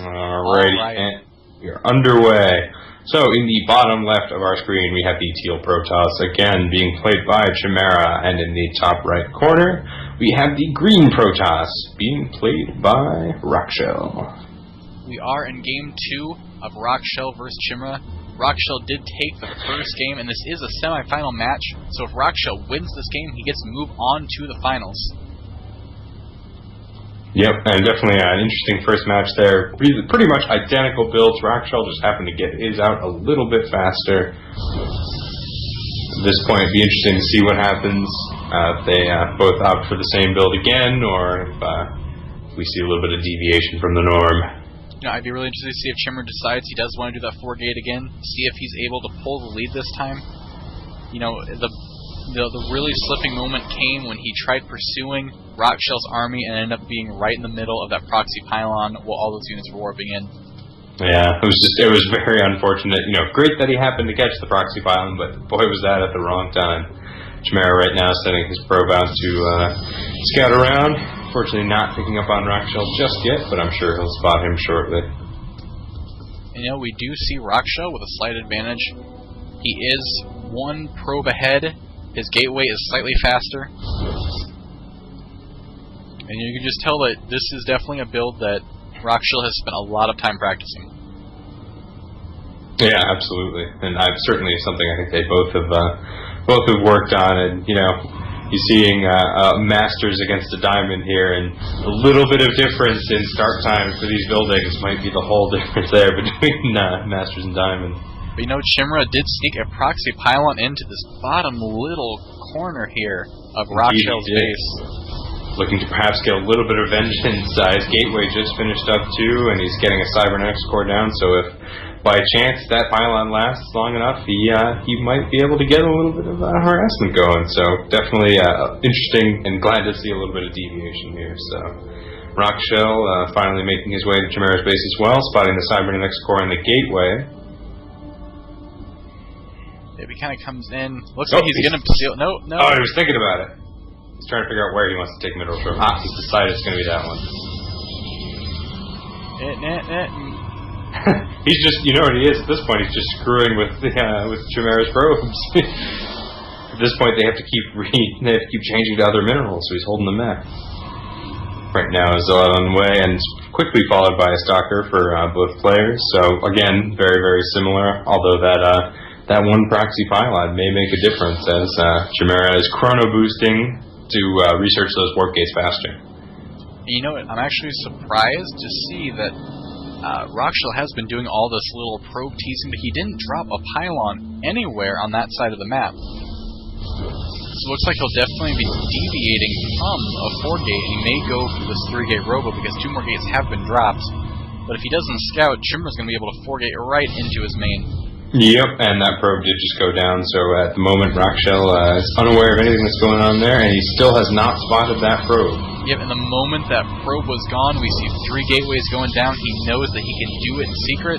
Alrighty, and we are underway. So, in the bottom left of our screen, we have the Teal Protoss, again, being played by Chimera, and in the top right corner, we have the Green Protoss, being played by Rockshell. We are in Game 2 of Rockshell vs. Chimera. Rockshell did take the first game, and this is a semi-final match, so if Rockshell wins this game, he gets to move on to the finals. Yep, and definitely an interesting first match there. Pretty much identical builds. Rockshell just happened to get his out a little bit faster. At this point, it'd be interesting to see what happens if they both opt for the same build again, or if we see a little bit of deviation from the norm. You know, I'd be really interested to see if Chimera decides he does want to do that 4-gate again, see if he's able to pull the lead this time. You know, the really slipping moment came when he tried pursuing Rockshell's army and ended up being right in the middle of that proxy pylon while all those units were warping in. Yeah, it was very unfortunate. You know, great that he happened to catch the proxy pylon, but boy was that at the wrong time. Chimera right now sending his probe out to scout around. Fortunately not picking up on Rockshell just yet, but I'm sure he'll spot him shortly. And, you know, we do see Rockshell with a slight advantage. He is one probe ahead. His gateway is slightly faster. And you can just tell that this is definitely a build that Rockshell has spent a lot of time practicing. Yeah, absolutely. And certainly something I think they both have worked on. And, you know, you're seeing Masters against a Diamond here, and a little bit of difference in start time for these buildings might be the whole difference there between Masters and Diamond. But you know, Chimera did sneak a proxy pylon into this bottom little corner here of Rockshell's base. Looking to perhaps get a little bit of vengeance. His gateway just finished up too, and he's getting a Cybernetics core down, so if by chance that pylon lasts long enough, he might be able to get a little bit of harassment going. So definitely interesting, and glad to see a little bit of deviation here. So Rockshell finally making his way to Chimera's base as well, spotting the Cybernetics core in the gateway. If he kind of comes in, looks like he's going to steal. No. Oh, he was thinking about it. He's trying to figure out where he wants to take middle shore. He's decided it's going to be that one. He's just, you know what he is at this point. He's just screwing with Chimera's probes. At this point, they have to keep changing to other minerals, so he's holding them back. Right now is on the way, and quickly followed by a Stalker for both players. So again, very, very similar. Although that one proxy pylon may make a difference as Chimera is chrono boosting to research those warp gates faster. You know what? I'm actually surprised to see that Rockshell has been doing all this little probe teasing, but he didn't drop a pylon anywhere on that side of the map. So it looks like he'll definitely be deviating from a 4-gate, and he may go for this 3-gate robo because 2 more gates have been dropped. But if he doesn't scout, Chimera's going to be able to 4-gate right into his main. Yep, and that probe did just go down, so at the moment Rockshell is unaware of anything that's going on there, and he still has not spotted that probe. Yep, and the moment that probe was gone, we see 3 gateways going down. He knows that he can do it in secret.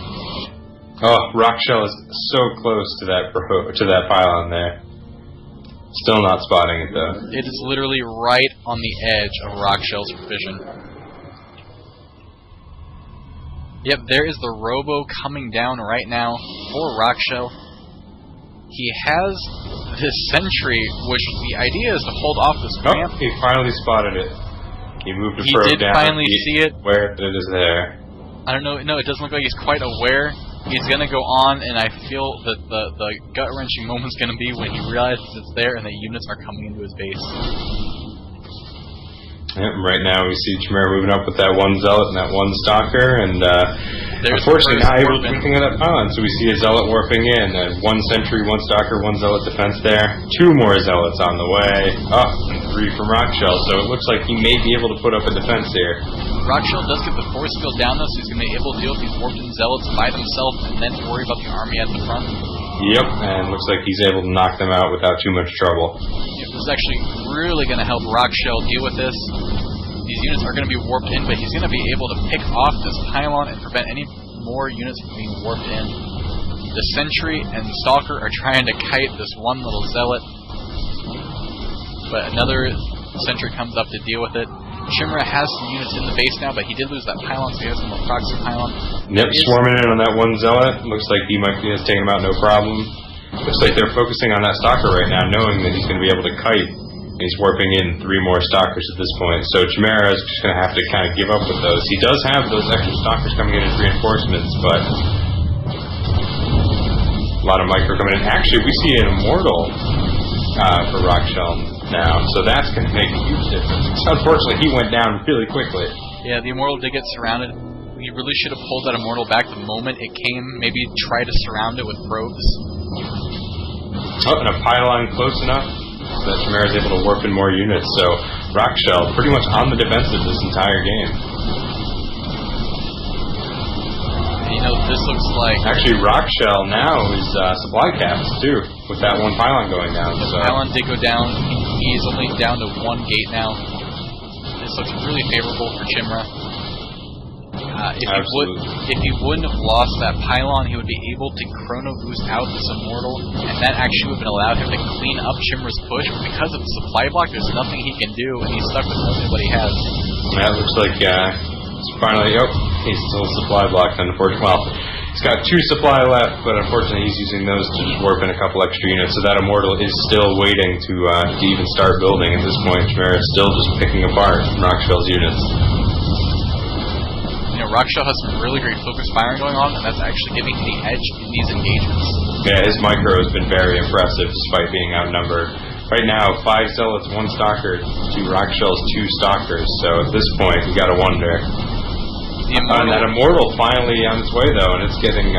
Oh, Rockshell is so close to that pylon there. Still not spotting it, though. It is literally right on the edge of Rockshell's vision. Yep, there is the robo coming down right now for Rockshell. He has this sentry, which the idea is to hold off this ramp. Oh, he finally spotted it. He moved the probe down. He did finally see it. Where it is there. I don't know. No, it doesn't look like he's quite aware. He's going to go on, and I feel that the gut-wrenching moment's going to be when he realizes it's there and the units are coming into his base. Yep, right now we see Chimera moving up with that one Zealot and that one Stalker, and unfortunately not able to do anything on that pylon, so we see a Zealot warping in. 1 Sentry, 1 Stalker, 1 Zealot defense there. 2 more Zealots on the way. And 3 from Rockshell, so it looks like he may be able to put up a defense here. Rockshell does get the force field down, though, so he's going to be able to deal with these warped in Zealots by themselves and then worry about the army at the front. Yep, and looks like he's able to knock them out without too much trouble. Yep, this is actually really going to help Rockshell deal with this. These units are going to be warped in, but he's going to be able to pick off this pylon and prevent any more units from being warped in. The Sentry and the Stalker are trying to kite this one little Zealot, but another Sentry comes up to deal with it. Chimera has some units in the base now, but he did lose that pylon, so he has some more proxy pylon. Yep, swarming in on that one zealot. Looks like he might be taking him out no problem. Looks like they're focusing on that stalker right now, knowing that he's going to be able to kite. He's warping in 3 more stalkers at this point. So Chimera is just going to have to kind of give up with those. He does have those extra stalkers coming in as reinforcements, but a lot of micro coming in. Actually, we see an immortal for Rockshell now, so that's going to make a huge difference. Unfortunately, he went down really quickly. Yeah, the immortal did get surrounded. You really should have pulled that immortal back the moment it came. Maybe try to surround it with probes. Oh, and a pylon close enough so that Chimera is able to warp in more units. So Rockshell pretty much on the defensive this entire game. You know, this looks like... Actually, Rockshell now is supply capped, too, with that one pylon going down. The pylon did go down. He's only down to 1 gate now. This looks really favorable for Chimera. If he wouldn't have lost that pylon, he would be able to chrono boost out this immortal, and that actually would have allowed him to clean up Chimera's push. But because of the supply block, there's nothing he can do, and he's stuck with only what he has. That looks like it's finally... Oh, he's still supply blocked, unfortunately. Well, he's got 2 supply left, but unfortunately he's using those to just warp in a couple extra units. So that immortal is still waiting to even start building. At this point, Chimera is still just picking apart Rockshell's units. You know, Rockshell has some really great focus firing going on, and that's actually giving him the edge in these engagements. Yeah, his micro has been very impressive despite being outnumbered. Right now, 5 zealots, 1 stalker to Rockshell's 2 stalkers. So at this point, we gotta wonder. And that immortal finally on its way though, and it's getting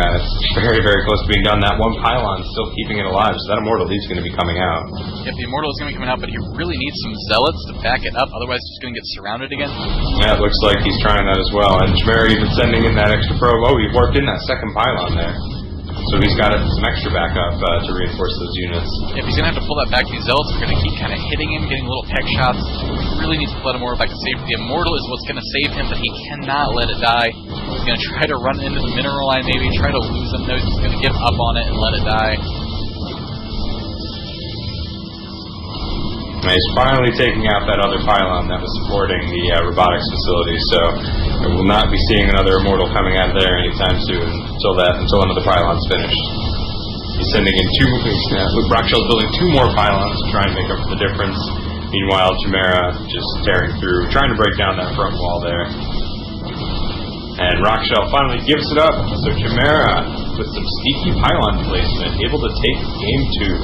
very, very close to being done. That one pylon still keeping it alive, so that immortal is going to be coming out. Yep, the immortal is going to be coming out, but he really needs some zealots to back it up, otherwise he's going to get surrounded again. Yeah, it looks like he's trying that as well. And Chimera even sending in that extra probe. Oh, he warped in that second pylon there. So he's got some extra backup to reinforce those units. If he's going to have to pull that back, these zealots are going to keep kind of hitting him, getting little tech shots. He really needs to let immortal back to safety. The immortal is what's going to save him, but he cannot let it die. He's going to try to run into the mineral line, maybe try to lose him. No, he's just going to give up on it and let it die. And he's finally taking out that other pylon that was supporting the robotics facility, so we will not be seeing another immortal coming out of there anytime soon until another pylon's finished. He's sending in 2. Rockshell's building 2 more pylons to try and make up for the difference. Meanwhile, Chimera just tearing through, trying to break down that front wall there. And Rockshell finally gives it up. So Chimera, with some sneaky pylon placement, able to take game 2.